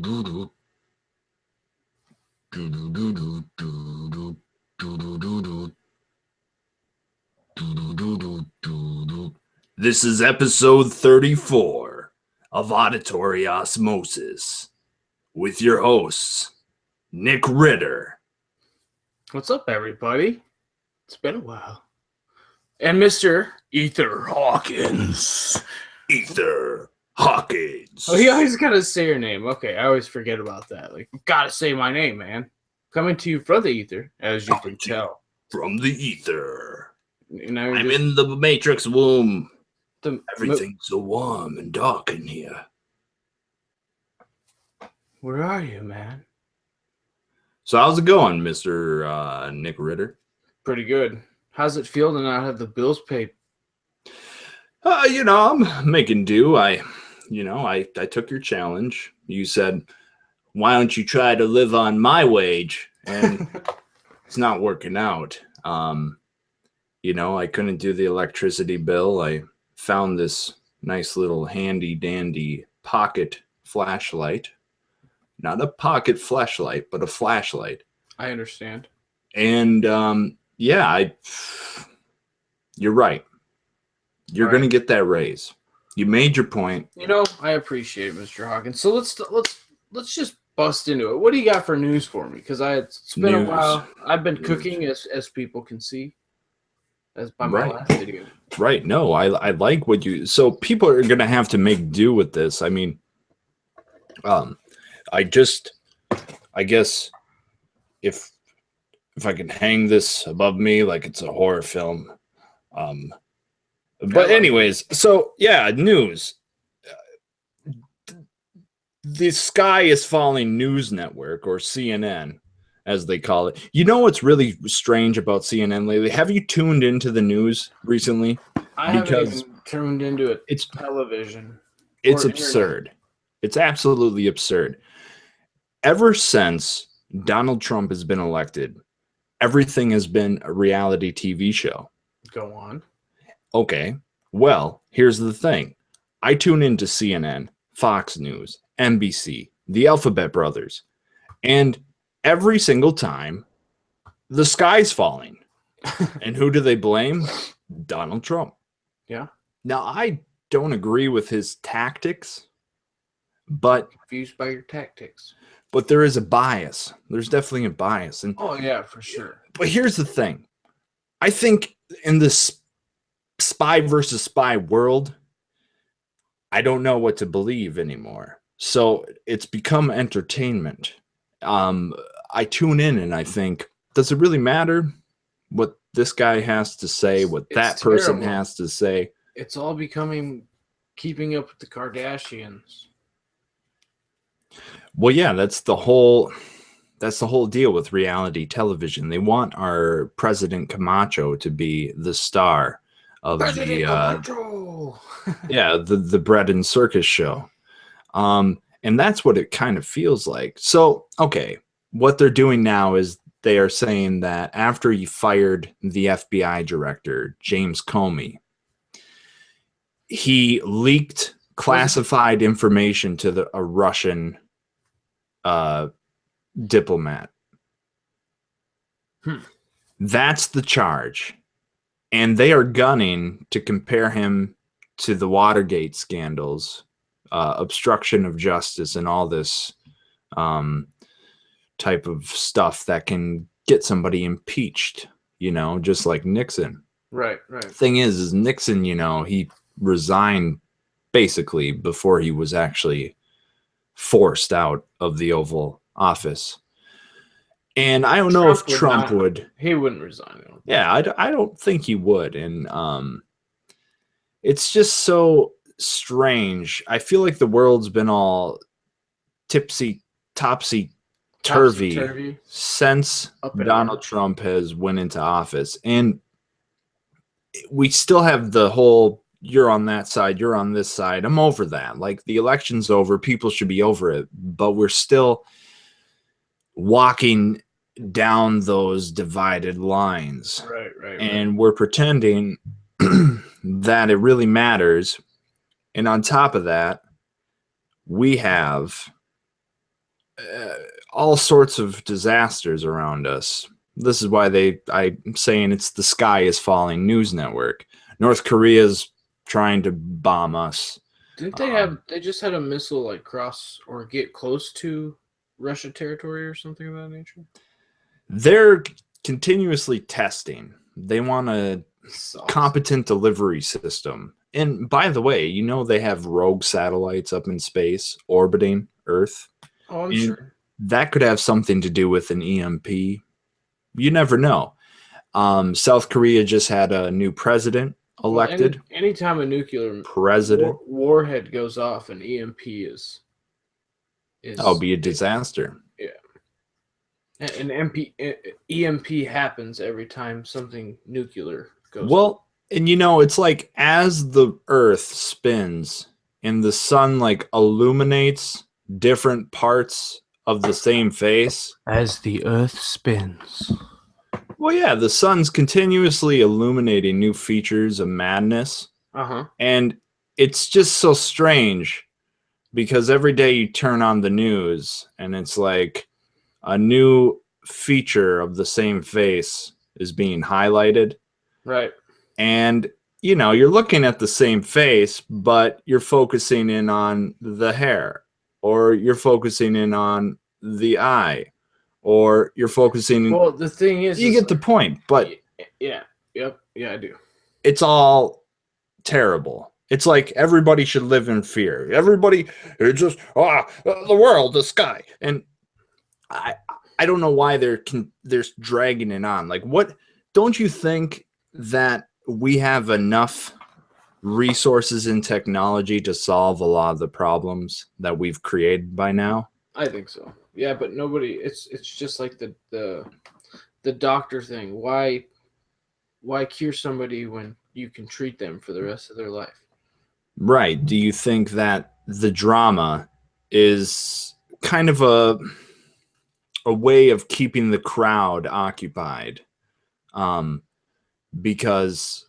This is episode 34 of Auditory Osmosis with your hosts, Nick Ritter. What's up, everybody? It's been a while. And Mr. Ether Hawkins. Ether Hawkins. Oh, you always gotta say your name. Okay, I always forget about that. Like, you gotta say my name, man. Coming to you from the ether, as you can tell. From the ether. Now I'm in the Matrix womb. the Everything's so warm and dark in here. Where are you, man? So how's it going, Mr. Nick Ritter? Pretty good. How's it feel to not have the bills paid? I'm making do. I took your challenge. You said, why don't you try to live on my wage? And it's not working out. I couldn't do the electricity bill. I found this nice little handy dandy pocket flashlight. Not a pocket flashlight, but a flashlight. I understand. And you're right. You're going to get that raise. You made your point. I appreciate it, Mr. Hawkins. So let's just bust into it. What do you got for news for me? Because it's been a while. I've been cooking, as people can see, as by my last video. Right. No, I like what you. So people are going to have to make do with this. I mean, I guess if I can hang this above me like it's a horror film. But anyways, so yeah, news. The Sky is Falling News Network, or CNN, as they call it. You know what's really strange about CNN lately? Have you tuned into the news recently? I haven't even tuned into it. It's television. It's absurd. It's absolutely absurd. Ever since Donald Trump has been elected, everything has been a reality TV show. Go on. Okay, well, here's the thing. I tune into CNN, Fox News, NBC, the Alphabet Brothers, and every single time, the sky's falling. And who do they blame? Donald Trump. Yeah. Now, I don't agree with his tactics, but... Confused by your tactics. But there is a bias. There's definitely a bias. And, oh, yeah, for sure. But here's the thing. I think in this spy versus spy world, I don't know what to believe anymore. So it's become entertainment. I tune in and I think, does it really matter what this guy has to say, what that person has to say? It's all becoming Keeping Up with the Kardashians. Well, yeah, that's the whole deal with reality television. They want our President Camacho to be the star of the bread and circus show. And that's what it kind of feels like. So, okay, what they're doing now is they are saying that after he fired the FBI director, James Comey, he leaked classified information to a Russian diplomat. That's the charge. And they are gunning to compare him to the Watergate scandals, obstruction of justice, and all this type of stuff that can get somebody impeached, just like Nixon. Right. Thing is Nixon, he resigned basically before he was actually forced out of the Oval Office. And I don't know if Trump would. He wouldn't resign. Yeah, I don't think he would. And it's just so strange. I feel like the world's been all topsy-turvy since Donald Trump has went into office. And we still have the whole, you're on that side, you're on this side. I'm over that. Like, the election's over. People should be over it. But we're still walking down those divided lines. Right. And we're pretending that it really matters. And on top of that, we have all sorts of disasters around us. This is why I'm saying it's the sky is falling news network. North Korea's trying to bomb us. Didn't they just had a missile like cross or get close to Russia territory or something of that nature? They're continuously testing. They want a competent delivery system. And by the way, they have rogue satellites up in space orbiting Earth. Oh, I'm sure. That could have something to do with an EMP. You never know. South Korea just had a new president elected. Well, anytime a nuclear president warhead goes off, an EMP is be a disaster. Yeah. An EMP happens every time something nuclear goes off. And it's like as the Earth spins and the sun like illuminates different parts of the same face. As the Earth spins. Well, yeah, the sun's continuously illuminating new features of madness. And it's just so strange because every day you turn on the news and it's like a new feature of the same face is being highlighted. Right. And, you're looking at the same face, but you're focusing in on the hair, or you're focusing in on the eye, or you're focusing. Well, the thing is, you get the point, but yeah, I do. It's all terrible. It's like everybody should live in fear. Everybody, it's just the world, the sky, and I don't know why they're dragging it on. Like, what? Don't you think that we have enough resources and technology to solve a lot of the problems that we've created by now? I think so. Yeah, but nobody. It's just like the doctor thing. Why cure somebody when you can treat them for the rest of their life? Right. Do you think that the drama is kind of a way of keeping the crowd occupied? Because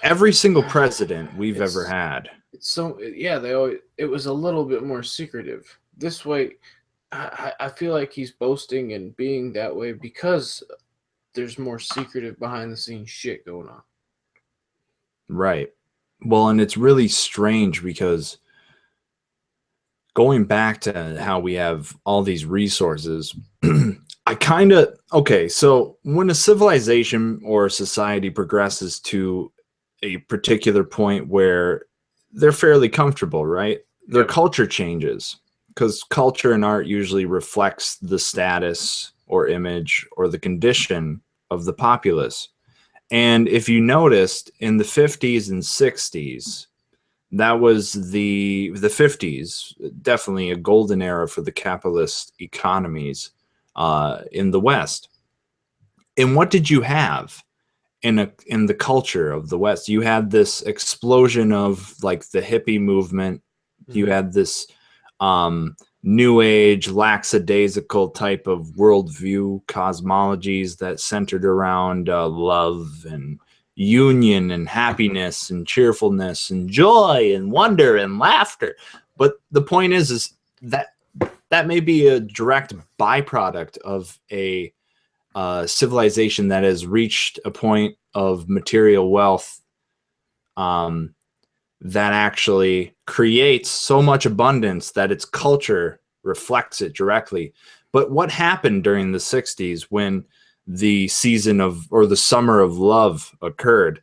every single president we've ever had. It was a little bit more secretive. This way, I feel like he's boasting and being that way because there's more secretive behind the scenes shit going on. Right. Well, and it's really strange because going back to how we have all these resources, so when a civilization or a society progresses to a particular point where they're fairly comfortable, right? Their culture changes because culture and art usually reflects the status or image or the condition of the populace. And if you noticed in the 50s and 60s, that was the 50s, definitely a golden era for the capitalist economies in the West. And what did you have in the culture of the West? You had this explosion of like the hippie movement. Mm-hmm. You had this new age, lackadaisical type of worldview cosmologies that centered around love and union and happiness and cheerfulness and joy and wonder and laughter. But the point is that may be a direct byproduct of a civilization that has reached a point of material wealth that actually creates so much abundance that its culture reflects it directly. But what happened during the 60s when the season of, or the summer of love occurred?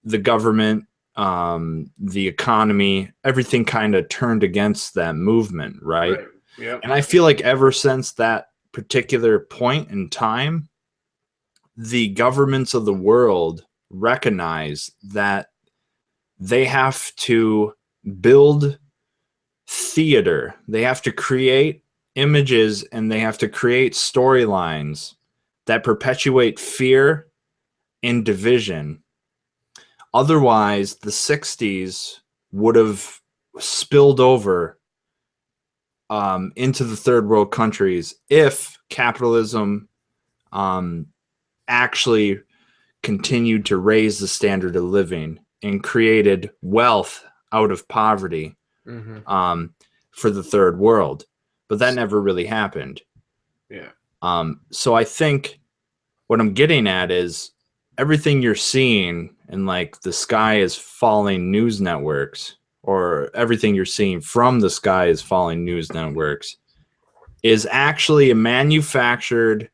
The government, the economy, everything kind of turned against that movement, right? Yeah. And I feel like ever since that particular point in time, the governments of the world recognize that they have to build theater. They have to create images and they have to create storylines that perpetuate fear and division. Otherwise, the 60s would have spilled over into the third world countries if capitalism actually continued to raise the standard of living and created wealth out of poverty for the third world. but that never really happened. Yeah. So I think what I'm getting at is everything you're seeing in like the sky is falling news networks, or everything you're seeing from the sky is falling news networks, is actually a manufactured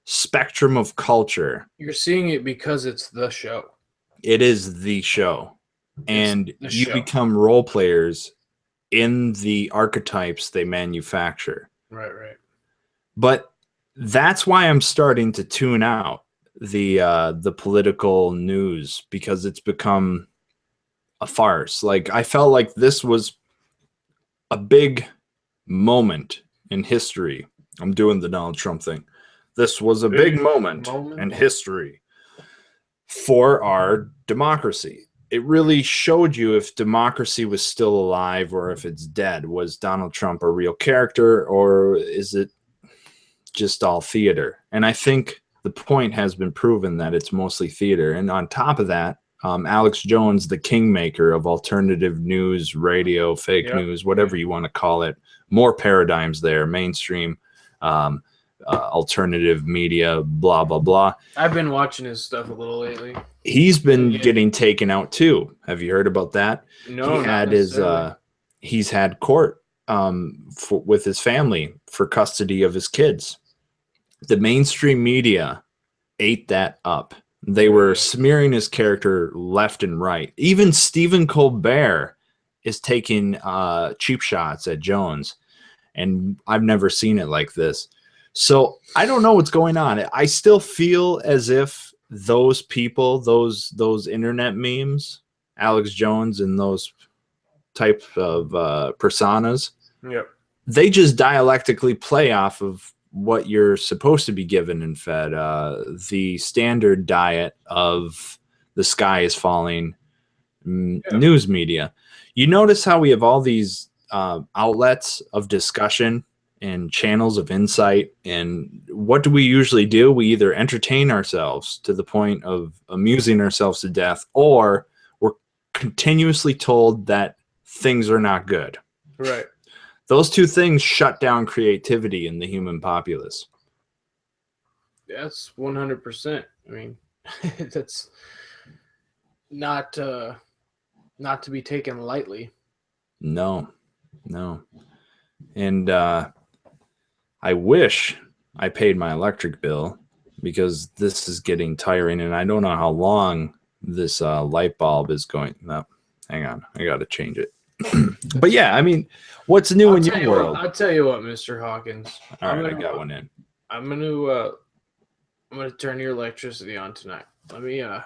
spectrum of culture. You're seeing it because it's the show. It is the show. And the you show. become role players in the archetypes they manufacture. Right. But that's why I'm starting to tune out the political news, because it's become a farce. Like, I felt like this was a big moment in history. I'm doing the Donald Trump thing. This was a big moment in history for our democracy. It really showed you if democracy was still alive or if it's dead. Was Donald Trump a real character, or is it just all theater? And I think the point has been proven that it's mostly theater. And on top of that, Alex Jones, the kingmaker of alternative news, radio, fake news, whatever you want to call it, more paradigms there, mainstream, alternative media, blah, blah, blah. I've been watching his stuff a little lately. He's been getting taken out too. Have you heard about that? No, he had he's had court with his family for custody of his kids. The mainstream media ate that up. They were smearing his character left and right. Even Stephen Colbert is taking cheap shots at Jones, and I've never seen it like this. So I don't know what's going on. I still feel as if those people, those internet memes, Alex Jones and those type of personas, they just dialectically play off of what you're supposed to be given and fed, the standard diet of the sky is falling news media. You notice how we have all these outlets of discussion and channels of insight, and what do we usually do? We either entertain ourselves to the point of amusing ourselves to death, or we're continuously told that things are not good. Right. Those two things shut down creativity in the human populace. That's 100%. I mean, that's not to be taken lightly. No. And I wish I paid my electric bill, because this is getting tiring, and I don't know how long this light bulb is going. No, hang on. I got to change it. But yeah, I mean, what's new in your world? I'll tell you what, Mr. Hawkins. All right, I got one in. I'm gonna turn your electricity on tonight. Let me Are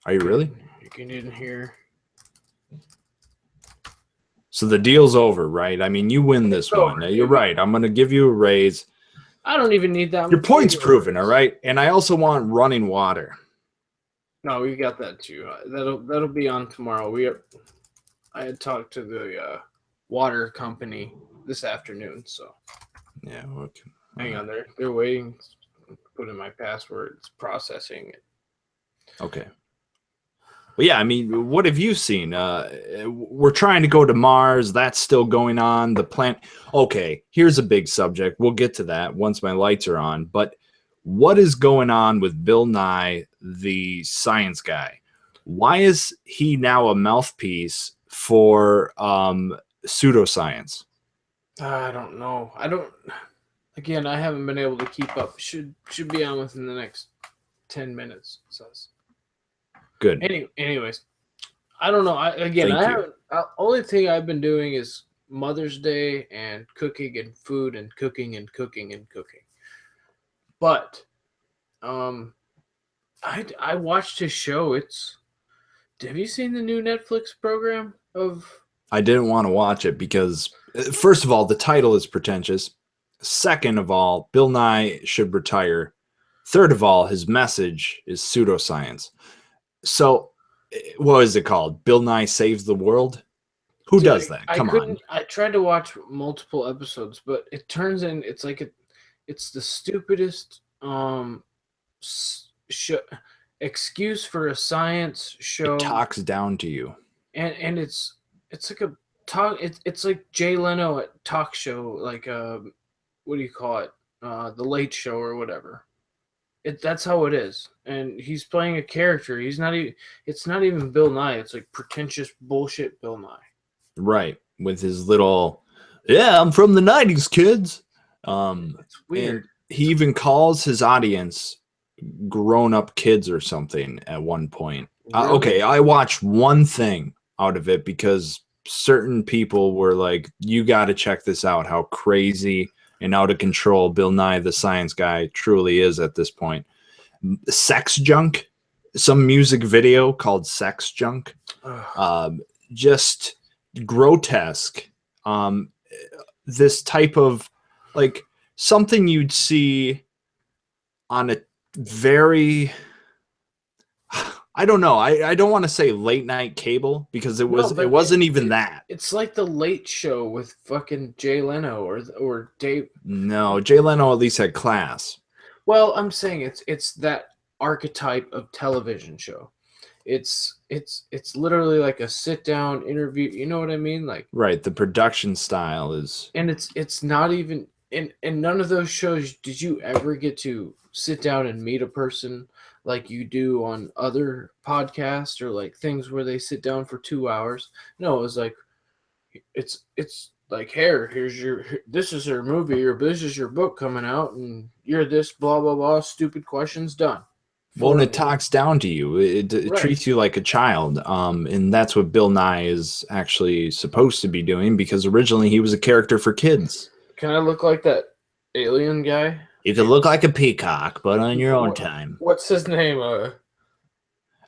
you really? You can in here. So the deal's over, right? I mean, you win this one. You're right. I'm gonna give you a raise. I don't even need that. Your point's proven, all right? And I also want running water. No, we got that too. That'll be on tomorrow. I had talked to the water company this afternoon, so yeah. Okay. Hang on, they're waiting. Put in my password. It's processing it. Okay. Well, yeah. I mean, what have you seen? We're trying to go to Mars. That's still going on. The planet. Okay. Here's a big subject. We'll get to that once my lights are on. But what is going on with Bill Nye, the science guy? Why is he now a mouthpiece for pseudoscience? I don't know. Again, I haven't been able to keep up. Should be on within the next 10 minutes. It says. Good. Anyways, I don't know. Only thing I've been doing is Mother's Day and cooking and food and cooking and cooking and cooking. But I watched his show. Have you seen the new Netflix program of? I didn't want to watch it because, first of all, the title is pretentious. Second of all, Bill Nye should retire. Third of all, his message is pseudoscience. So, what is it called? Bill Nye Saves the World? Who does that? Come on. I tried to watch multiple episodes, but it turns in it's the stupidest excuse for a science show. It talks down to you. And it's like a It's like Jay Leno at talk show, like what do you call it? The Late Show or whatever. That's how it is, and he's playing a character. He's not even. It's not even Bill Nye. It's like pretentious bullshit Bill Nye. Right, with his little, yeah, I'm from the '90s, kids. It's weird. And he even calls his audience grown-up kids or something at one point. Really? Okay, I watched one thing out of it because certain people were like, "You got to check this out. How crazy and out of control Bill Nye the Science Guy truly is at this point." Sex Junk, some music video called Sex Junk, just grotesque. This type of like something you'd see on a very, I don't know. I don't want to say late night cable because it wasn't even that. It's like the Late Show with fucking Jay Leno or Dave. No, Jay Leno at least had class. Well, I'm saying it's that archetype of television show. It's literally like a sit down interview. You know what I mean? Like, right. The production style is, and it's not even in none of those shows. Did you ever get to sit down and meet a person like you do on other podcasts or like things where they sit down for 2 hours? No, it was like it's like, this is your movie or this is your book coming out and you're this blah blah blah stupid questions done. Well, and it talks down to you. It right. Treats you like a child. And that's what Bill Nye is actually supposed to be doing because originally he was a character for kids. Can I look like that alien guy? You can look like a peacock, but on your own time. What's his name? Yeah.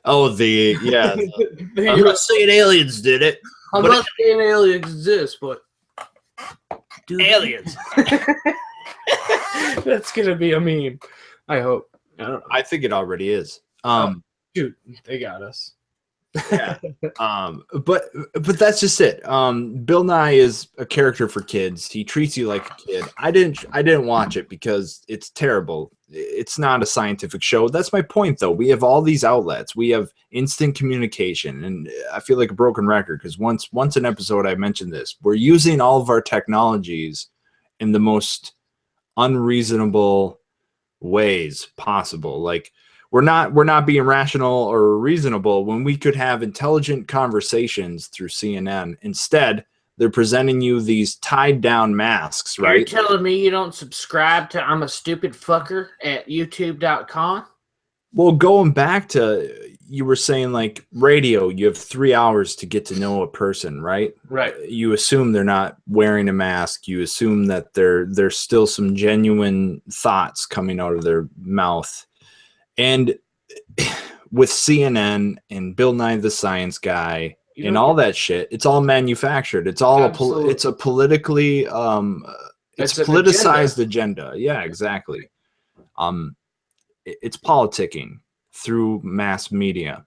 I'm not saying aliens did it. I'm not saying aliens exist, but aliens. That's gonna be a meme. I hope. I don't know. I think it already is. Shoot, they got us. Yeah. But that's just it. Bill Nye is a character for kids. He treats you like a kid. I didn't watch it because it's terrible. It's not a scientific show. That's my point, though. We have all these outlets. We have instant communication, and I feel like a broken record because once an episode I mentioned this. We're using all of our technologies in the most unreasonable ways possible. Like we're not being rational or reasonable when we could have intelligent conversations through CNN. Instead, they're presenting you these tied down masks, right? You're telling me you don't subscribe to I'm a Stupid Fucker at youtube.com? Well, going back to, you were saying like radio, you have 3 hours to get to know a person, right? Right. You assume they're not wearing a mask. You assume that there's still some genuine thoughts coming out of their mouth. And with CNN and Bill Nye the Science Guy and all that shit, it's all manufactured. It's all it's a politically it's a politicized agenda. Yeah, exactly. It's politicking through mass media,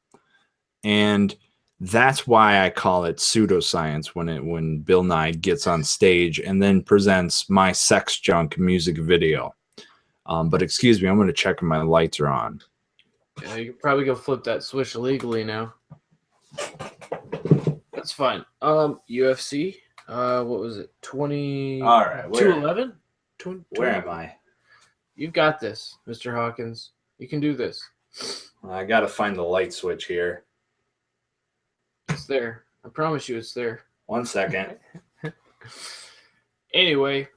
and that's why I call it pseudoscience when Bill Nye gets on stage and then presents my Sex Junk music video. But excuse me, I'm going to check if my lights are on. Yeah, you can probably go flip that switch illegally now. That's fine. UFC. What was it? 20. All right. 211. Where am I? You've got this, Mr. Hawkins. You can do this. I got to find the light switch here. It's there. I promise you, it's there. 1 second. Anyway,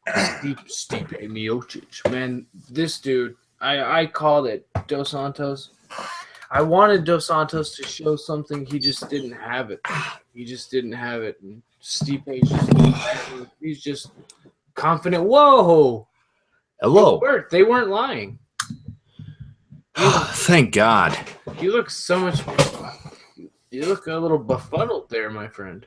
Stipe Miocic, man, this dude. I called it Dos Santos. I wanted Dos Santos to show something. He just didn't have it. He just didn't have it. And Stipe, he's just confident. Whoa. Hello. They weren't lying. Thank God. You look so much. You look a little befuddled there, my friend.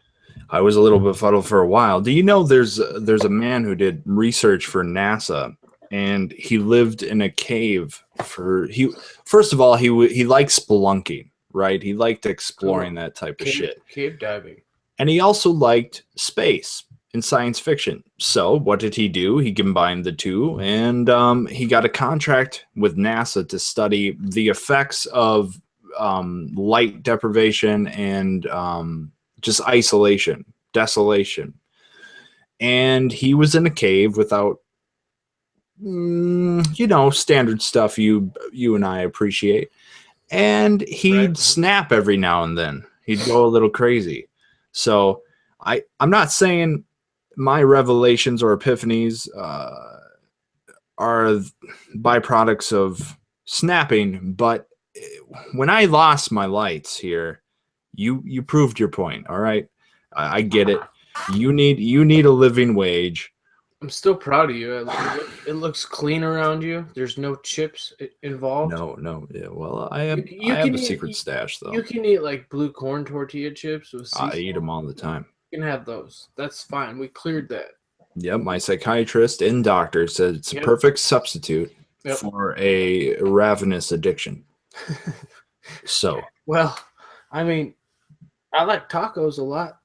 I was a little befuddled for a while. Do you know there's a man who did research for NASA, and he lived in a cave first of all, he liked spelunking, right? He liked exploring that type of shit. Cave diving. And he also liked space and science fiction. So what did he do? He combined the two, and he got a contract with NASA to study the effects of light deprivation and just isolation, desolation. And he was in a cave without, standard stuff you and I appreciate. And he'd snap every now and then. He'd go a little crazy. So I'm not saying my revelations or epiphanies are byproducts of snapping, but when I lost my lights here, you proved your point. All right, I get it. You need a living wage. I'm still proud of you. It looks clean around you. There's no chips involved. No. Yeah, well, I have a secret stash though. You can eat like blue corn tortilla chips with sea I eat them all the time. You can have those. That's fine. We cleared that. Yep, my psychiatrist and doctor said it's a perfect substitute for a ravenous addiction. So, well, I mean, I like tacos a lot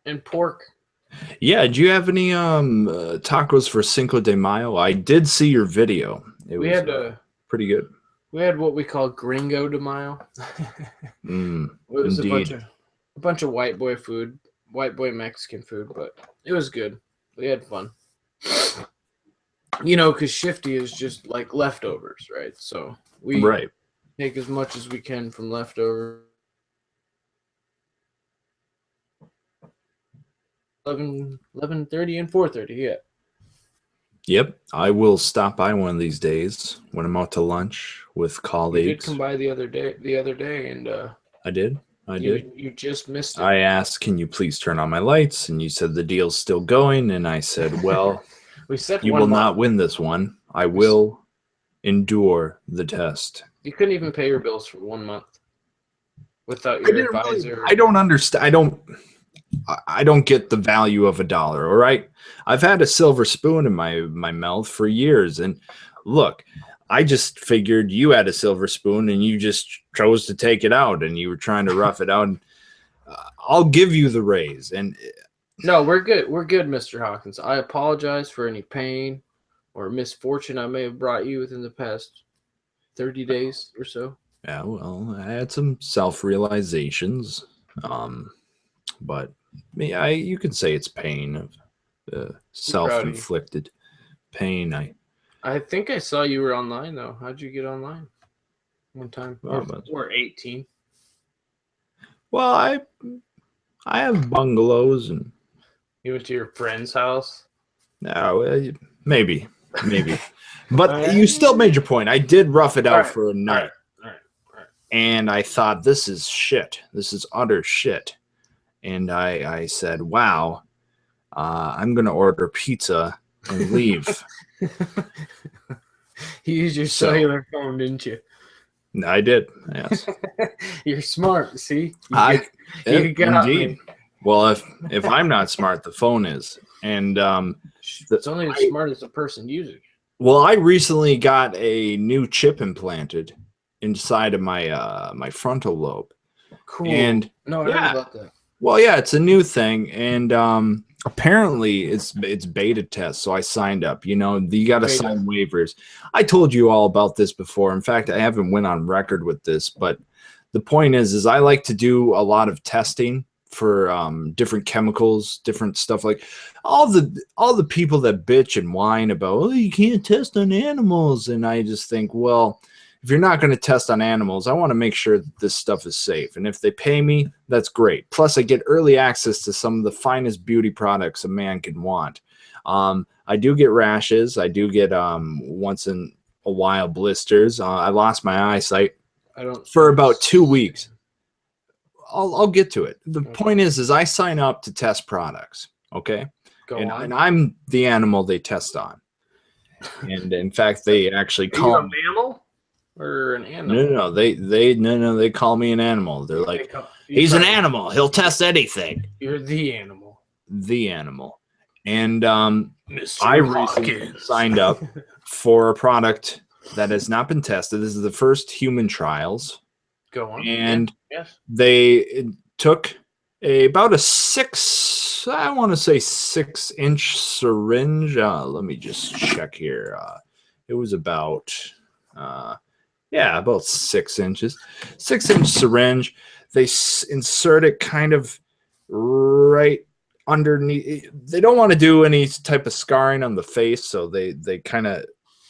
and pork. Yeah, do you have any tacos for Cinco de Mayo? I did see your video. It was pretty good. We had what we call Gringo de Mayo. It was a bunch of white boy food, white boy Mexican food, but it was good. We had fun. Because Shifty is just like leftovers, right? So we take as much as we can from leftovers. 11:30 and 4:30, yeah. Yep, I will stop by one of these days when I'm out to lunch with colleagues. You did come by the other day, and I did. You just missed it. I asked, "Can you please turn on my lights?" And you said the deal's still going, and I said, "Well, you will not win this one. I will endure the test." You couldn't even pay your bills for 1 month without your advisor. I don't understand. I don't get the value of $1. All right, I've had a silver spoon in my mouth for years, and look, I just figured you had a silver spoon and you just chose to take it out, and you were trying to rough it out. And, I'll give you the raise. And no, we're good. We're good, Mr. Hawkins. I apologize for any pain or misfortune I may have brought you within the past 30 days or so. Yeah, well, I had some self-realizations, but you can say it's pain, self-inflicted pain. I think I saw you were online though. How'd you get online? One time, or 18. Well, I have bungalows, and you went to your friend's house. No, maybe, but you still made your point. I did rough it out for a night, all right. And I thought, this is shit. This is utter shit. And I said, wow, I'm gonna order pizza and leave. You used your cellular phone, didn't you? I did, yes. You're smart, see? You got indeed. Me. Well, if I'm not smart, the phone is. And it's only as smart as the person using it. Well, I recently got a new chip implanted inside of my frontal lobe. Cool. And I heard about that. Well, yeah, it's a new thing, and apparently it's beta test. So I signed up. You got to sign waivers. I told you all about this before. In fact, I haven't went on record with this, but the point is I like to do a lot of testing for different chemicals, different stuff. Like all the people that bitch and whine about, you can't test on animals, and I just think, well, if you're not going to test on animals, I want to make sure that this stuff is safe. And if they pay me, that's great. Plus, I get early access to some of the finest beauty products a man can want. I do get rashes. I do get once in a while blisters. I lost my eyesight for about 2 weeks. I'll get to it. The point is I sign up to test products. Okay. And I'm the animal they test on. And in fact, they actually call me a mammal. Or an animal? No. They call me an animal. They're like, he's an animal. He'll test anything. You're the animal. The animal. And I recently signed up for a product that has not been tested. This is the first human trials. Go on. And yes. They took about a 6-inch syringe. Let me just check here. It was about about 6 inches. 6-inch syringe. They insert it kind of right underneath. They don't want to do any type of scarring on the face, so they kind of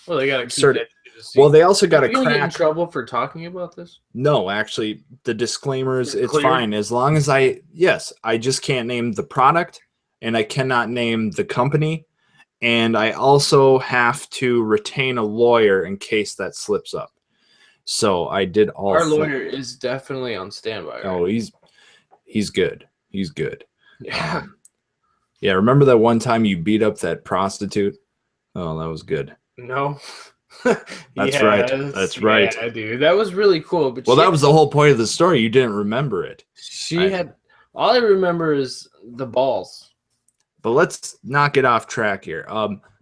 Well, they got to keep insert that it. shit a secret. Well, they also got to Are you gonna get in crack. trouble for talking about this? No, actually, the disclaimers, It's it's clear? fine as long as yes, I just can't name the product and I cannot name the company. And I also have to retain a lawyer in case that slips up. So I did all. Our lawyer is definitely on standby. Oh, Right? he's good. He's good. Yeah. Yeah. Remember that one time you beat up that prostitute? Oh, that was good. No. That's right. That's right. Yeah, dude. That was really cool. But Well, that was the whole point of the story. You didn't remember it. She had all I remember is the balls. But let's not get off track here.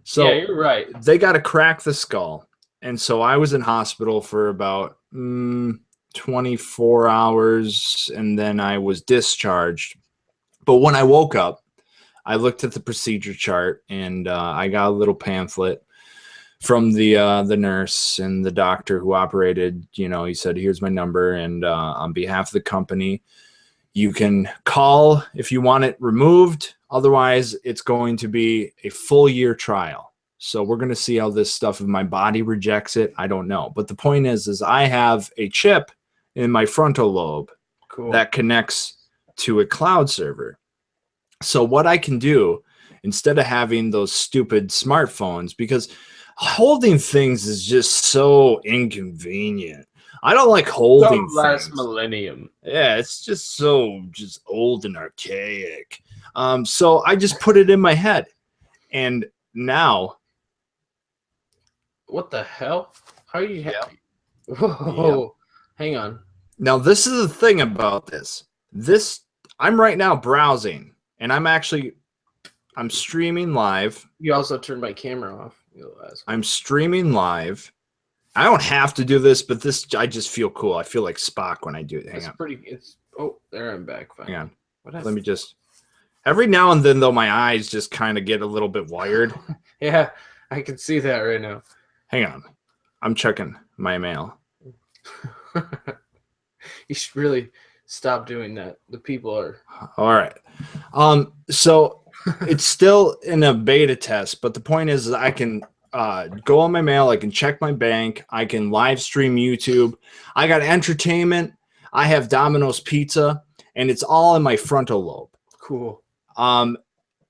So yeah, you're right. They got to crack the skull, and so I was in hospital for about 24 hours, and then I was discharged. But when I woke up, I looked at the procedure chart, and I got a little pamphlet from the nurse and the doctor who operated. You know, he said, "Here's my number, and on behalf of the company, you can call if you want it removed. Otherwise, it's going to be a full year trial. So we're going to see how this stuff, if my body rejects it, I don't know. But the point is I have a chip in my frontal lobe that connects to a cloud server. So what I can do, instead of having those stupid smartphones, because holding things is just so inconvenient. I don't like holding last things. millennium. Yeah, it's just old and archaic. So I just put it in my head, and now, what the hell? How are you? Whoa, yep. Hang on. Now this is the thing about this. I'm right now browsing, and I'm streaming live. You also turned my camera off. I'm streaming live. I don't have to do this, but I just feel cool. I feel like Spock when I do it. Hang on. Oh, there I'm back. Fine. Hang on. Let me just. Every now and then, though, my eyes just kind of get a little bit wired. Yeah, I can see that right now. Hang on. I'm checking my mail. You should really stop doing that. The people are. All right. So it's still in a beta test, but the point is I can go on my mail. I can check my bank. I can live stream YouTube. I got entertainment. I have Domino's Pizza, and it's all in my frontal lobe. Cool.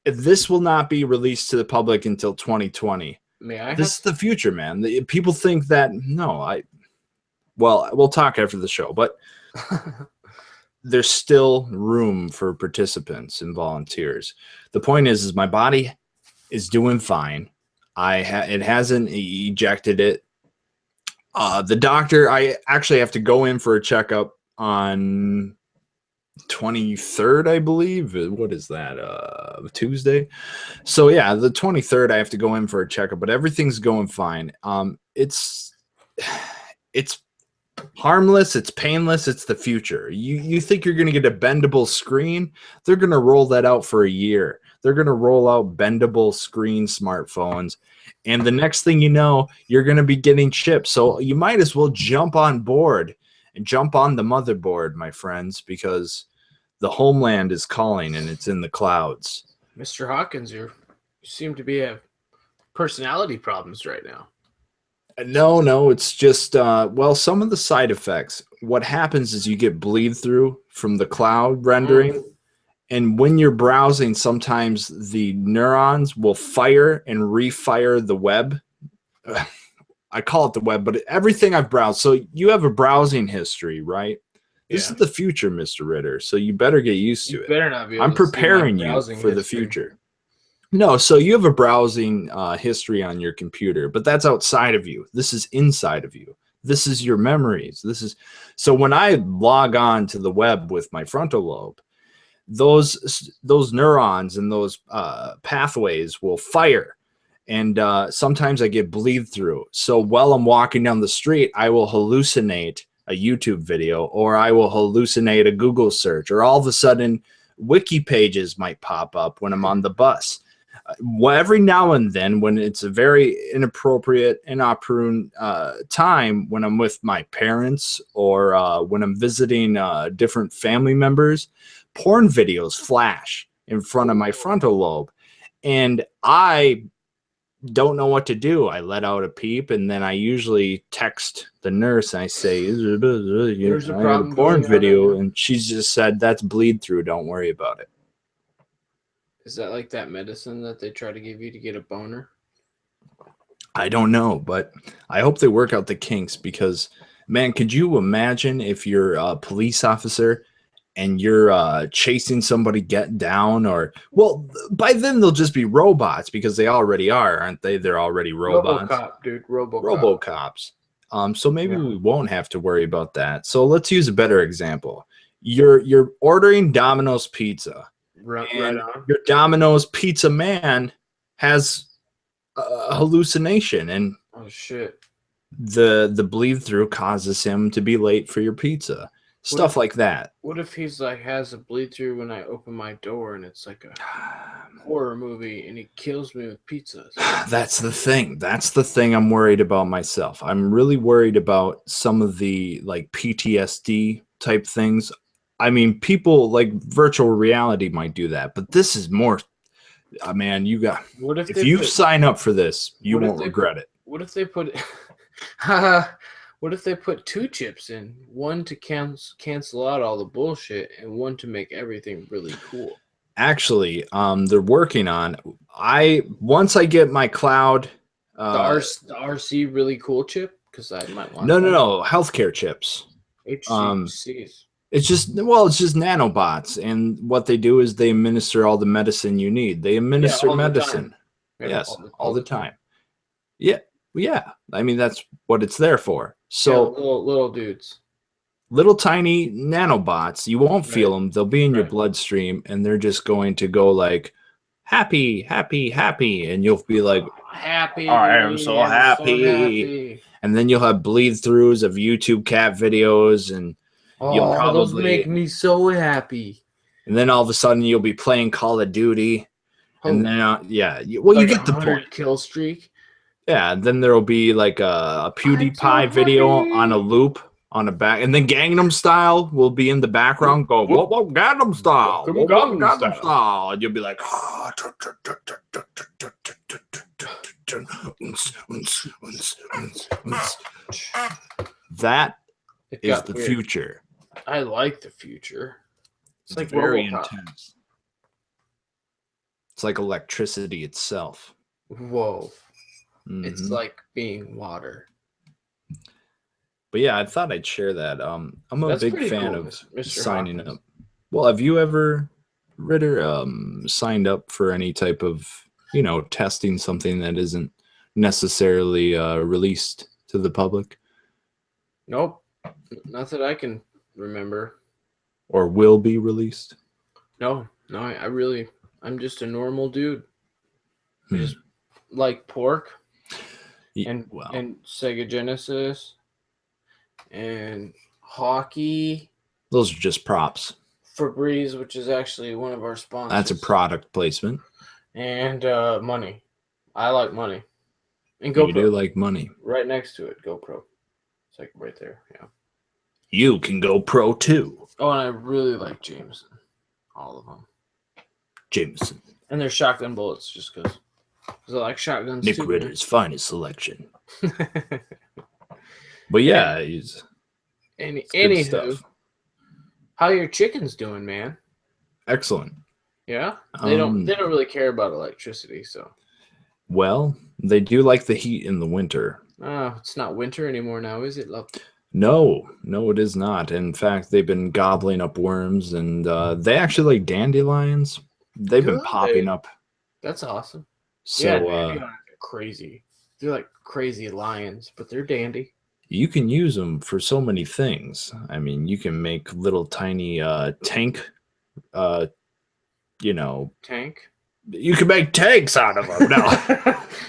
This will not be released to the public until 2020. This is the future, man. People think that we'll talk after the show, but there's still room for participants and volunteers. The point is my body is doing fine. It hasn't ejected it. The doctor, I actually have to go in for a checkup on 23rd, I believe. What is that? Tuesday. So yeah, the 23rd, I have to go in for a checkup, but everything's going fine. It's harmless. It's painless. It's the future. You think you're going to get a bendable screen? They're going to roll that out for a year. They're going to roll out bendable screen smartphones. And the next thing you know, you're going to be getting chips. So you might as well jump on board and jump on the motherboard, my friends, because the homeland is calling and it's in the clouds. Mr. Hawkins, you seem to be have personality problems right now. No, it's just, some of the side effects. What happens is you get bleed through from the cloud rendering. And when you're browsing, sometimes the neurons will fire and refire the web. I call it the web, but everything I've browsed. So you have a browsing history, right? This is the future, Mr. Ritter. So you better get used to it. Better not be. I'm preparing you for the future. No, so you have a browsing history on your computer, but that's outside of you. This is inside of you. This is your memories. So when I log on to the web with my frontal lobe, those neurons and those pathways will fire. And sometimes I get bleed through. So while I'm walking down the street, I will hallucinate a YouTube video, or I will hallucinate a Google search, or all of a sudden wiki pages might pop up when I'm on the bus. Every now and then, when it's a very inappropriate, inopportune time, when I'm with my parents or when I'm visiting different family members, porn videos flash in front of my frontal lobe, and I don't know what to do. I let out a peep, and then I usually text the nurse and I say, "There's a problem a porn going on video," right now. and she's just said, "That's bleed through. Don't worry about it." Is that like that medicine that they try to give you to get a boner? I don't know, but I hope they work out the kinks because, man, could you imagine if you're a police officer and you're chasing somebody get down, or, well, by then they'll just be robots because they already are, aren't they? They're already robots. RoboCop, dude. RoboCop. Robocops. So maybe we won't have to worry about that. So let's use a better example. You're ordering Domino's pizza, Right and on. your Domino's pizza man has a hallucination, and Oh shit. the bleed through causes him to be late for your pizza. Stuff like that. What if he's like has a bleed through when I open my door and it's like a horror movie and he kills me with pizzas? That's the thing. That's the thing I'm worried about myself. I'm really worried about some of the like PTSD type things. I mean, people like virtual reality might do that, but this is more. Man, you got. What if you sign up for this, you won't regret it. What if they put? What if they put 2 chips in? One to cancel out all the bullshit, and one to make everything really cool. Actually, they're working on. Once I get my cloud, the RC really cool chip, because I might want. No, healthcare chips. HCCs. It's just nanobots, and what they do is they administer all the medicine you need. They administer medicine. Yes, all the time. Yeah. I mean, that's what it's there for. So little dudes, little tiny nanobots. You won't feel them. They'll be in your bloodstream, and they're just going to go like happy, happy, happy, and you'll be like happy. I am so happy. And then you'll have bleed throughs of YouTube cat videos, and you'll probably those make me so happy. And then all of a sudden you'll be playing Call of Duty, and then you get the point. Kill streak. Yeah, then there'll be like a PewDiePie video on a loop on the back, and then Gangnam Style will be in the background. Go, whoa, Gangnam Style, Gangnam Style, and you'll be like, that is the future. I like the future. It's like very intense. It's like electricity itself. Whoa. It's like being water. But yeah, I thought I'd share that. I'm a big fan of signing up. Well, have you ever, Ritter, signed up for any type of, testing something that isn't necessarily released to the public? Nope. Not that I can remember. Or will be released? No, I'm just a normal dude. I just like pork. And Sega Genesis and hockey. Those are just props. Febreze, which is actually one of our sponsors. That's a product placement. And money. I like money. And GoPro. You do like money. Right next to it, GoPro. It's like right there. Yeah. You can go pro too. Oh, and I really like Jameson. All of them. Jameson. And they're shotgun bullets, just because. Because I like shotguns Nick too. Ritter's finest selection. But yeah, he's anywho, stuff. How your chickens doing, man? Excellent. Yeah? They don't really care about electricity, so. Well, they do like the heat in the winter. Oh, it's not winter anymore now, is it, love? No, it is not. In fact, they've been gobbling up worms, and they actually like dandelions. They've been popping up. That's awesome. So, dandelions are crazy. They're like crazy lions, but they're dandy. You can use them for so many things. I mean, you can make little tiny tank, Tank? You can make tanks out of them. No.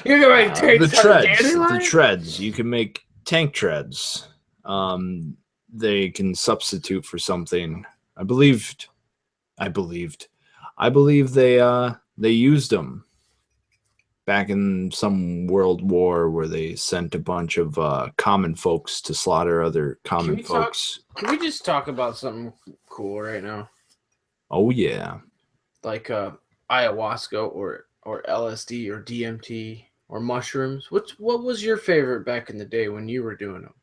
You can make tanks out of dandelions? The treads. You can make tank treads. They can substitute for something. I believe they used them back in some world war where they sent a bunch of common folks to slaughter other common folks. Can we just talk about something cool right now? Oh yeah. Like ayahuasca or LSD or DMT or mushrooms. What was your favorite back in the day when you were doing them?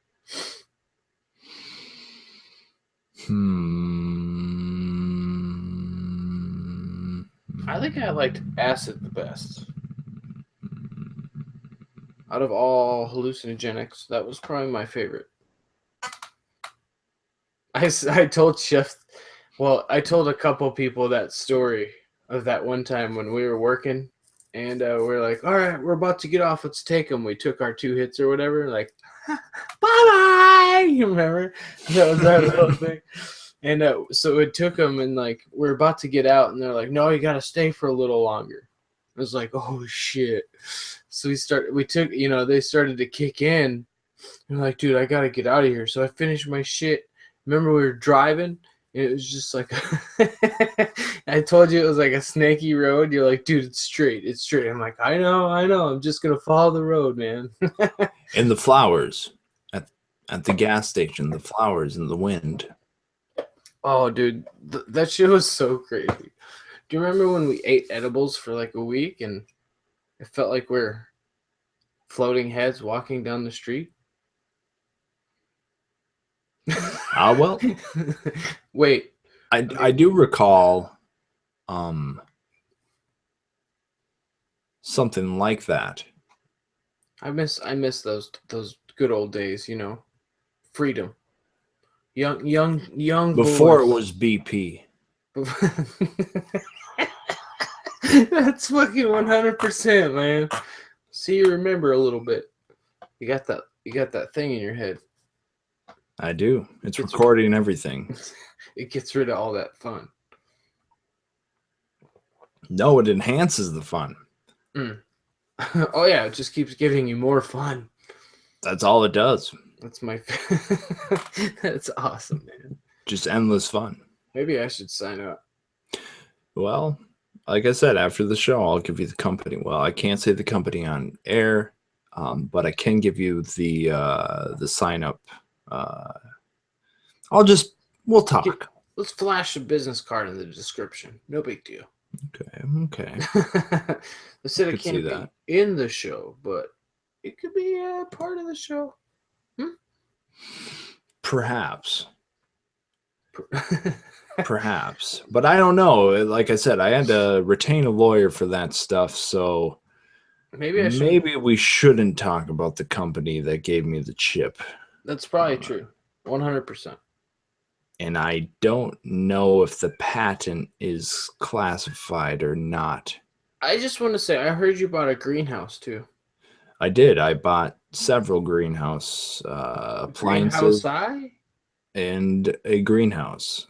I think I liked acid the best. Out of all hallucinogenics, that was probably my favorite. I told Chef, well, I told a couple people that story of that one time when we were working, and we're like, all right, we're about to get off. Let's take them. We took our 2 hits or whatever. Like, bye bye. You remember? That was our little thing. And so it took them, and like we're about to get out, and they're like, no, you got to stay for a little longer. I was like, oh shit. So they started to kick in. I'm like, dude, I gotta get out of here. So I finished my shit. Remember we were driving? And it was just like I told you it was like a snaky road. You're like, dude, it's straight. It's straight. I'm like, I know. I'm just gonna follow the road, man. In the flowers at the gas station, the flowers in the wind. Oh, dude, that shit was so crazy. Do you remember when we ate edibles for like a week and it felt like we're floating heads walking down the street? Well, wait. I do recall something like that. I miss those good old days, freedom. Young Before boys. it was BP. That's fucking 100%, man. See, you remember a little bit. You got that thing in your head. I do. It's recording everything. It gets rid of all that fun. No, it enhances the fun. Oh yeah, it just keeps giving you more fun. That's all it does. That's that's awesome, man. Just endless fun. Maybe I should sign up. Well, like I said, after the show, I'll give you the company. Well, I can't say the company on air, but I can give you the sign up. We'll talk. Let's flash a business card in the description. No big deal. Okay. They said it can't be in the show, but it could be a part of the show. Perhaps. Perhaps. But I don't know. Like I said, I had to retain a lawyer for that stuff, so maybe we shouldn't talk about the company that gave me the chip. That's probably true. 100%. And I don't know if the patent is classified or not. I just want to say, I heard you bought a greenhouse too. I did. I bought several greenhouse appliances and a greenhouse.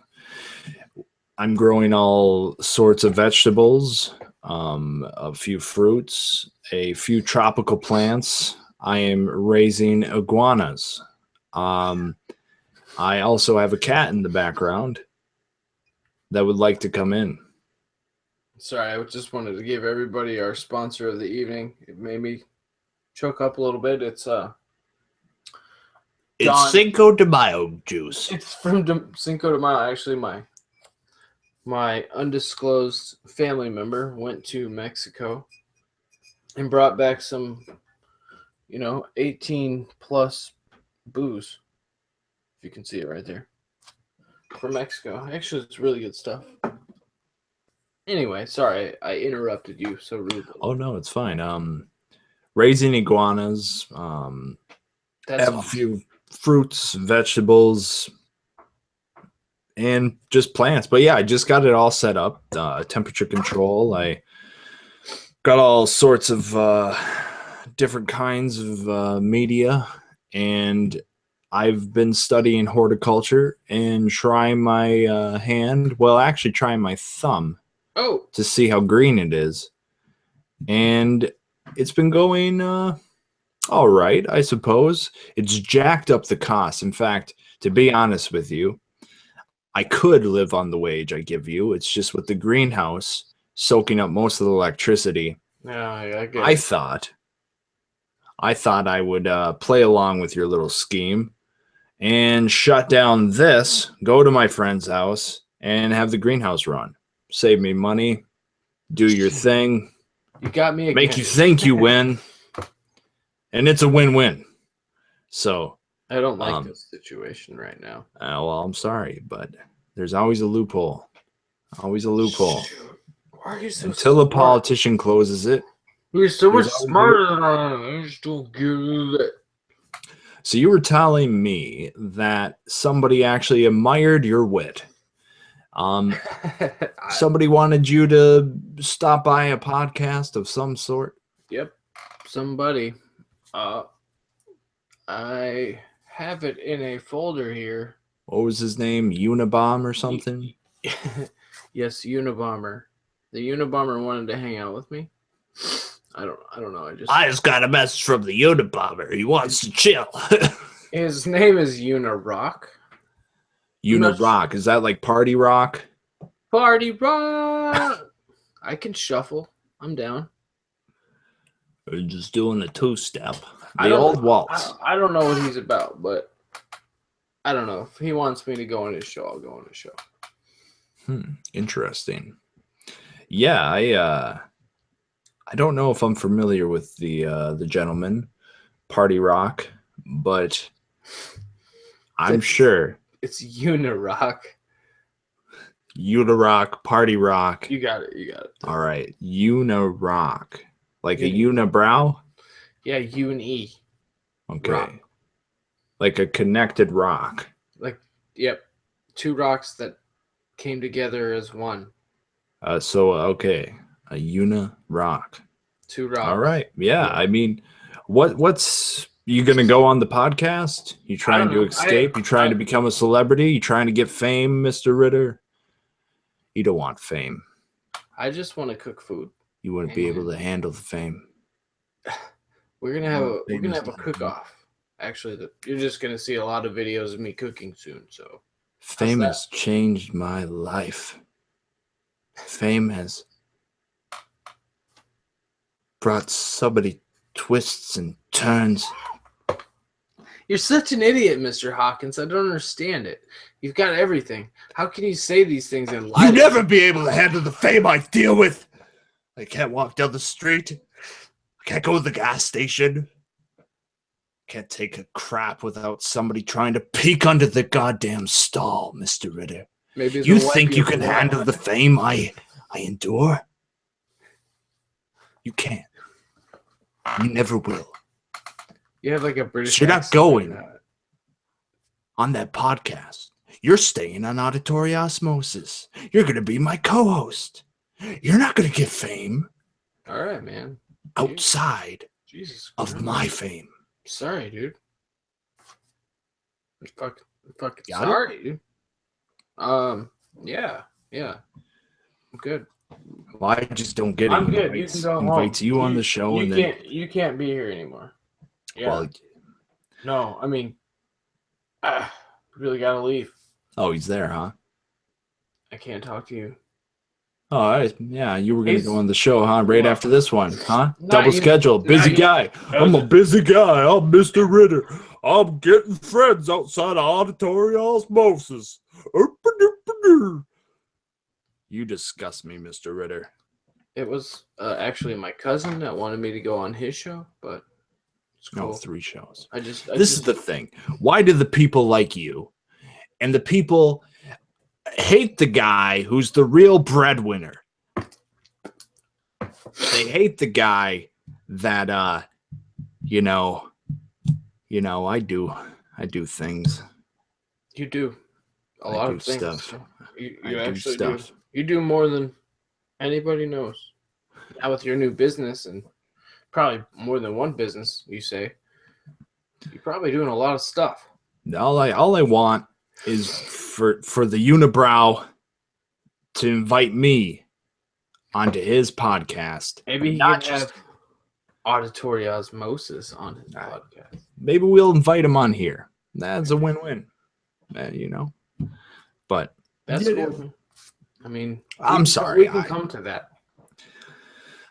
I'm growing all sorts of vegetables, a few fruits, a few tropical plants. I am raising iguanas. I also have a cat in the background that would like to come in. Sorry, I just wanted to give everybody our sponsor of the evening. It made me choke up a little bit. It's Cinco de Mayo juice. It's from Cinco de Mayo. Actually, my undisclosed family member went to Mexico and brought back some, 18 plus booze. If you can see it right there. From Mexico. Actually, it's really good stuff. Anyway, sorry, I interrupted you so rudely. Oh, no, it's fine. Raising iguanas. Have awesome. A few fruits, vegetables, and just plants. But yeah, I just got it all set up. Temperature control. I got all sorts of different kinds of media, and I've been studying horticulture and trying my hand. Well, actually trying my thumb. Oh. To see how green it is. And it's been going all right, I suppose. It's jacked up the cost. In fact, to be honest with you, I could live on the wage I give you. It's just with the greenhouse soaking up most of the electricity. Yeah, I thought I would play along with your little scheme and shut down this, go to my friend's house, and have the greenhouse run. Save me money. Do your thing. You got me again. Make you think you win. And it's a win-win. So I don't like this situation right now. Well, I'm sorry, but there's always a loophole. Always a loophole. Why are you so Until smart? a politician closes it. You're so much smarter than I am. I just don't get it. So you were telling me that somebody actually admired your wit. Somebody wanted you to stop by a podcast of some sort. Yep, somebody. I have it in a folder here. What was his name? Unabomb or something? Yes, Unabomber. The Unabomber wanted to hang out with me. I don't know. I just got a message from the Unabomber. He wants to chill. His name is Unarock. Unarock. Is that like party rock? Party rock. I can shuffle. I'm down. We're just doing a two-step. The old waltz. I don't know what he's about, but I don't know. If he wants me to go on his show, I'll go on his show. Interesting. Yeah, I don't know if I'm familiar with the gentleman, Party Rock, but I'm sure it's Unarock. Unarock, Party Rock. You got it. All right, Unarock, like a unibrow. Yeah, U-N-E. Okay, rock. Like a connected rock. Like, yep, two rocks that came together as one. Okay, a Unarock. Two rocks. All right, yeah. I mean, what's you gonna go on the podcast? You trying to escape? You trying to become a celebrity? You trying to get fame, Mr. Ritter? You don't want fame. I just want to cook food. You wouldn't be able to handle the fame. We're gonna have a cook-off. Actually, you're just gonna see a lot of videos of me cooking soon. So fame has changed my life. Fame has brought so many twists and turns. You're such an idiot, Mr. Hawkins. I don't understand it. You've got everything. How can you say these things and lie? You'll never be able to handle the fame I deal with. I can't walk down the street. I can't go to the gas station. Can't take a crap without somebody trying to peek under the goddamn stall, Mr. Ritter. Maybe you think you can handle the fame I endure? You can't. You never will. You have like a British. You're not going on that podcast. You're staying on Auditory Osmosis. You're going to be my co-host. You're not going to get fame. All right, man. Outside Jesus of my fame. Sorry, dude. Fucking sorry, dude. Yeah. I'm good. Well, I just don't get I'm good. You can go home. Invites you on the show, and then you can't be here anymore. Yeah. Well, no, I mean, really gotta leave. Oh, he's there, huh? I can't talk to you. Oh, yeah, you were going to go on the show, huh? Right after this one, huh? Double schedule. Busy guy. I'm a busy guy. I'm Mr. Ritter. I'm getting friends outside of Auditory Osmosis. You disgust me, Mr. Ritter. It was actually my cousin that wanted me to go on his show, but it's cool. No, 3 shows. This is the thing. Why do the people like you and the people hate the guy who's the real breadwinner? They hate the guy that I do things. You do a lot of things. Stuff. You actually do. You do more than anybody knows. Now with your new business, and probably more than one business, you say, you're probably doing a lot of stuff. All I want is for the unibrow to invite me onto his podcast. Maybe he can have Auditory Osmosis on his podcast. Maybe we'll invite him on here. That's a win-win. But that's cool. I mean, I'm sorry. We can come to that.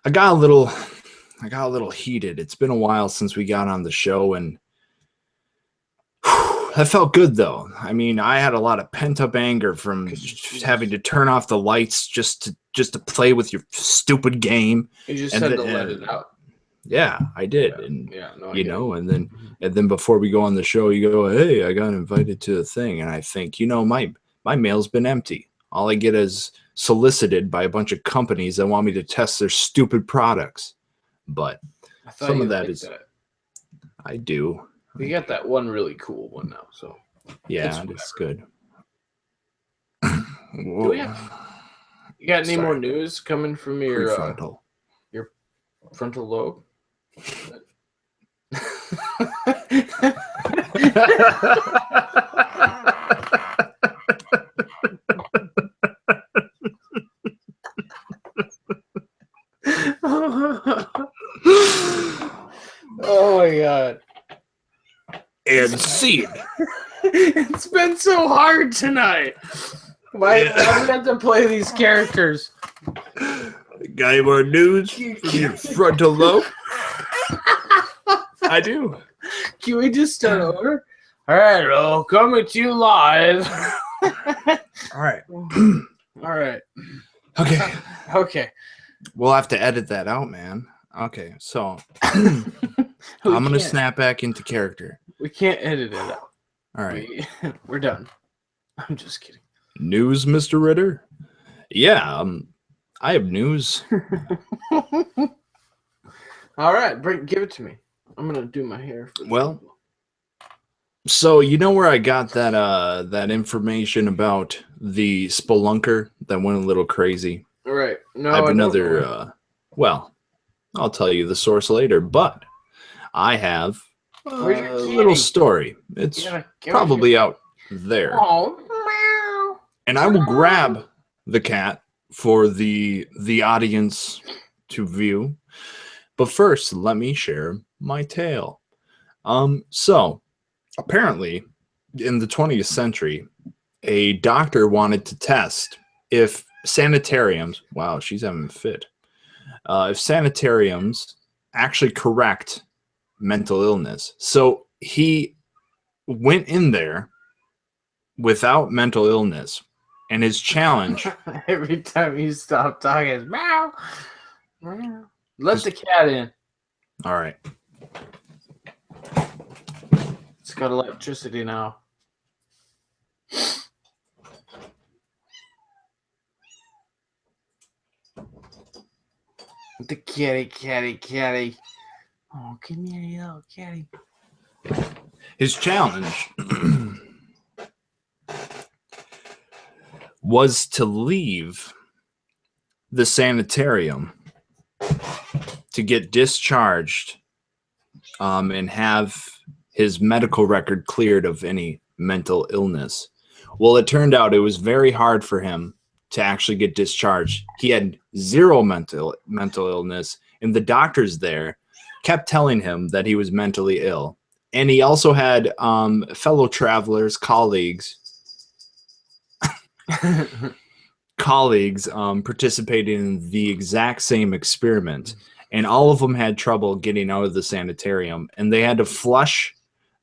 I got a little heated. It's been a while since we got on the show, and That felt good though. I mean, I had a lot of pent up anger from just having to turn off the lights just to play with your stupid game. You just had to let it out. Yeah, I did. Yeah. And Yeah, no, and then before we go on the show, you go, "Hey, I got invited to a thing." And I think, my mail's been empty. All I get is solicited by a bunch of companies that want me to test their stupid products. But some of that is I do. We got that one really cool one now, so yeah, it's good. You got any more news coming from your frontal lobe? Oh my god. And scene. It's been so hard tonight. Why do we have to play these characters? Got any more news from your frontal lobe? I do. Can we just start over? All right, well, coming to you live. All right. All right. Okay. Okay. We'll have to edit that out, man. Okay, so I'm going to snap back into character. We can't edit it out. All right. We're done. I'm just kidding. News, Mr. Ritter? Yeah, I have news. All right, give it to me. I'm going to do my hair. So you know where I got that information about the spelunker that went a little crazy? Right. No, I have another. I'll tell you the source later, but I have a little story. It's probably out there. Oh, meow. And I will grab the cat for the audience to view. But first, let me share my tale. So apparently in the 20th century, a doctor wanted to test if sanitariums, wow, she's having a fit. If sanitariums actually correct mental illness. So he went in there without mental illness, and his challenge every time you stop talking is meow, meow. Let the cat in. All right. It's got electricity now. The catty. Oh, come here, you little catty. His challenge was to leave the sanitarium to get discharged and have his medical record cleared of any mental illness. Well, it turned out it was very hard for him to actually get discharged. He had zero mental illness, and the doctors there kept telling him that he was mentally ill. And he also had fellow travelers, colleagues participating in the exact same experiment, and all of them had trouble getting out of the sanitarium, and they had to flush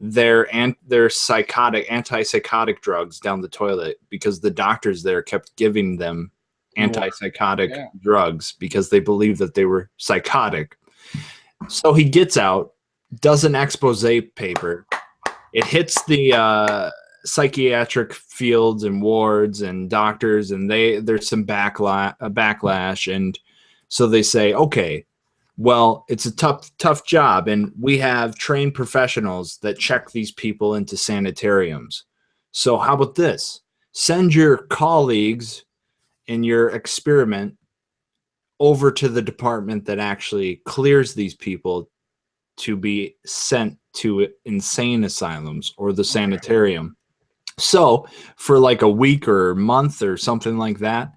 their antipsychotic drugs down the toilet because the doctors there kept giving them antipsychotic drugs because they believed that they were psychotic. So he gets out, does an expose paper. It hits the psychiatric fields and wards and doctors, and there's some backlash, and so they say, okay, well, it's a tough job, and we have trained professionals that check these people into sanitariums. So how about this? Send your colleagues in your experiment over to the department that actually clears these people to be sent to insane asylums or the sanitarium. So for like a week or month or something like that,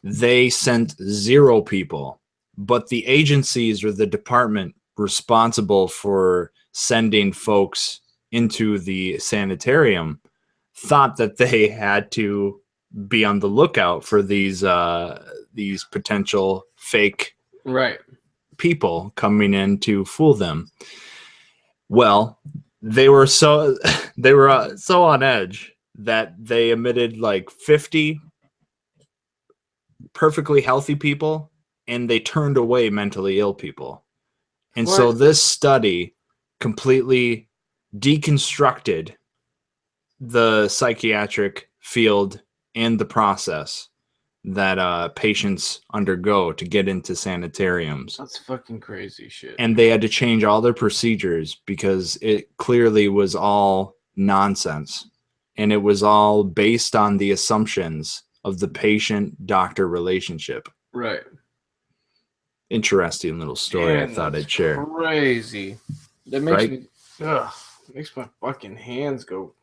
they sent 0 people. But the agencies or the department responsible for sending folks into the sanitarium thought that they had to be on the lookout for these potential fake right people coming in to fool them. Well, they were so so on edge that they admitted like 50 perfectly healthy people, and they turned away mentally ill people. And so this study completely deconstructed the psychiatric field and the process that patients undergo to get into sanitariums. That's fucking crazy shit. And they had to change all their procedures because it clearly was all nonsense. And it was all based on the assumptions of the patient-doctor relationship. Right. Interesting little story. I thought I'd share. Crazy. That makes me makes my fucking hands go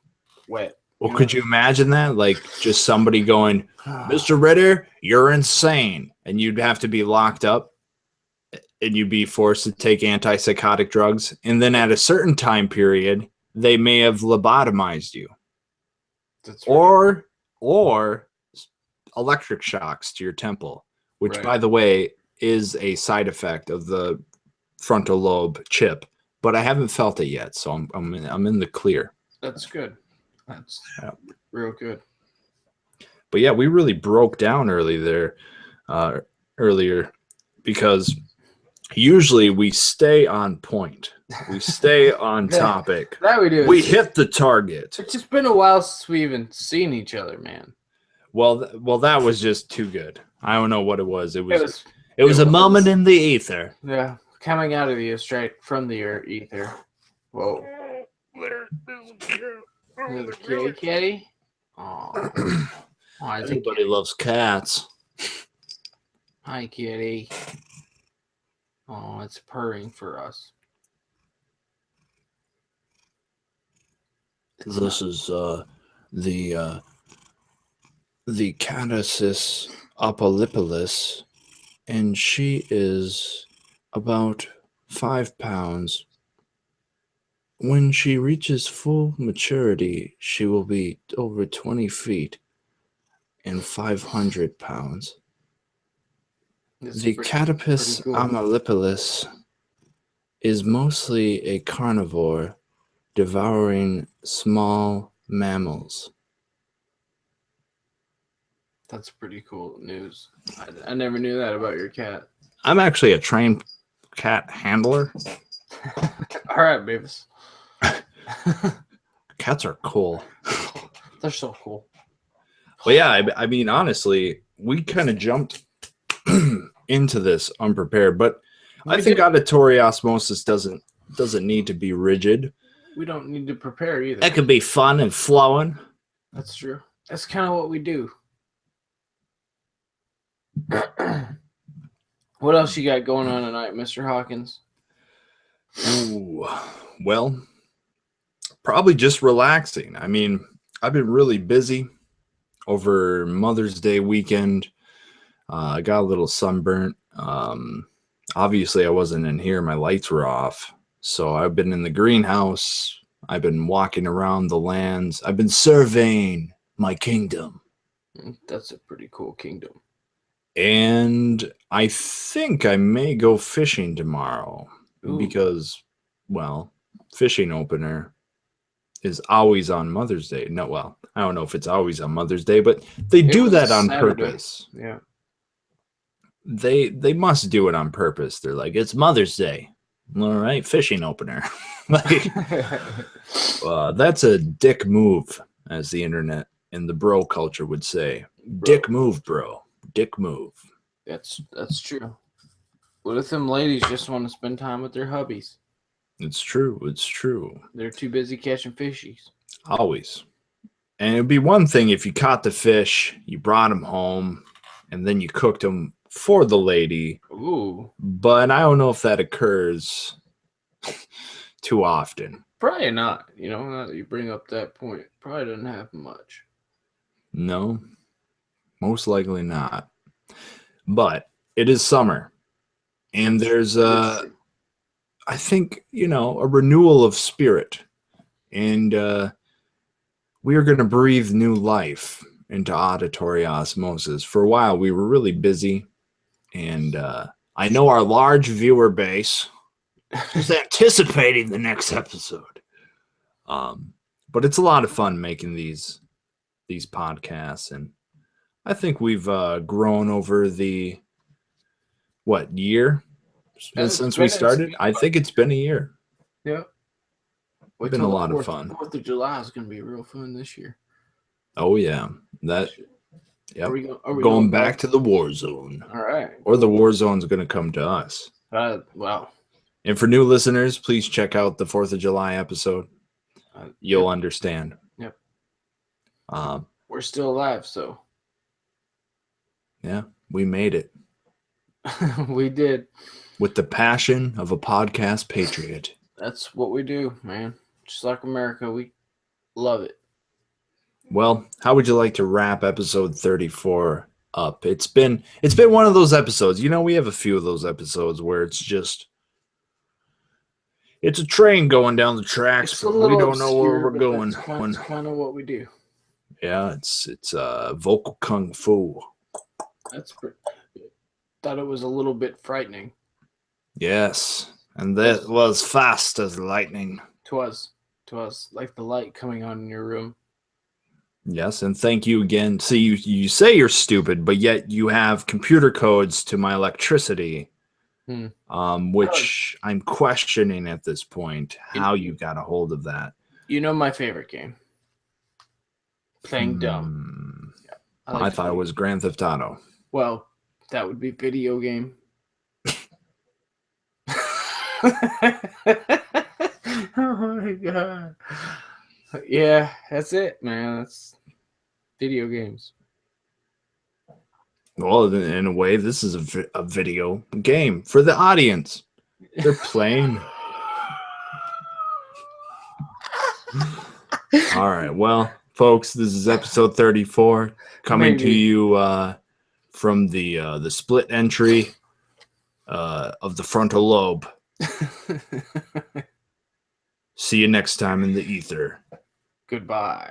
wet. Well, could you imagine that? Like just somebody going, Mr. Ritter, you're insane. And you'd have to be locked up and you'd be forced to take antipsychotic drugs. And then at a certain time period, they may have lobotomized you. That's right. Or electric shocks to your temple, which by the way is a side effect of the frontal lobe chip, but I haven't felt it yet, so I'm in the clear. That's good. That's real good. But yeah, we really broke down earlier because usually we stay on point. We stay on topic. That we do. We hit the target. It's just been a while since we even seen each other, man. Well, that was just too good. I don't know what it was. It was a moment in the ether. Yeah, coming out of the straight from the ether. Whoa. There's a kitty. Oh, everybody loves cats. Hi, kitty. Oh, it's purring for us. This is the Catasis apolypolis, and she is about 5 pounds. When she reaches full maturity, she will be over 20 feet and 500 pounds. The Catapus amylipolis is mostly a carnivore, devouring small mammals. That's pretty cool news. I never knew that about your cat. I'm actually a trained cat handler. All right, Beavis. Cats are cool. They're so cool. Well, yeah, I mean, honestly, we kind of jumped into this unprepared, but I think auditory osmosis doesn't need to be rigid. We don't need to prepare either. It could be fun and flowing. That's true. That's kind of what we do. What else you got going on tonight, Mr. Hawkins? Ooh, well, probably just relaxing. I mean, I've been really busy over Mother's Day weekend. I got a little sunburnt. Obviously, I wasn't in here. My lights were off. So I've been in the greenhouse. I've been walking around the lands. I've been surveying my kingdom. That's a pretty cool kingdom. And I think I may go fishing tomorrow. Ooh. Because, well, fishing opener is always on Mother's Day. No, well, I don't know if it's always on Mother's Day, but they do that on purpose. Yeah. They must do it on purpose. They're like, it's Mother's Day. All right, fishing opener. Like, that's a dick move, as the internet and the bro culture would say. Bro. Dick move, bro. Dick move. That's true. What if them ladies just want to spend time with their hubbies? It's true. It's true. They're too busy catching fishies. Always. And it'd be one thing if you caught the fish, you brought them home, and then you cooked them for the lady. Ooh. But I don't know if that occurs too often. Probably not. You know, now that you bring up that point, probably doesn't happen much. No, most likely not. But it is summer. And there's I think, you know, a renewal of spirit. And we are going to breathe new life into auditory osmosis. For a while, we were really busy. And I know our large viewer base is anticipating the next episode. But it's a lot of fun making these podcasts, and I think we've grown over the year since we started. I think it's been a year. Yeah. It's been a lot of fun. 4th of July is going to be real fun this year. Oh yeah, that. Yep. Are we going back to the war zone? All right. Or the war zone's going to come to us. Wow. And for new listeners, please check out the 4th of July episode. You'll understand. Yep. We're still alive, so. Yeah, we made it. We did. With the passion of a podcast patriot. That's what we do, man. Just like America, we love it. Well, how would you like to wrap episode 34 up? It's been one of those episodes. You know, we have a few of those episodes where it's a train going down the tracks, but we don't know where we're going. That's kind of what we do. Yeah, it's vocal kung fu. Thought it was a little bit frightening. Yes, and that was fast as lightning. Twas like the light coming on in your room. Yes, and thank you again. See, you say you're stupid, but yet you have computer codes to my electricity, which I'm questioning at this point how you got a hold of that. You know my favorite game. Playing dumb. Yeah, I thought it was Grand Theft Auto. Well, that would be video game. Oh my god. Yeah, that's it, man. That's video games. Well, in a way, this is a video game for the audience. They're playing. All right. Well, folks, this is episode 34 coming to you from the split entry of the frontal lobe. See you next time in the ether. Goodbye.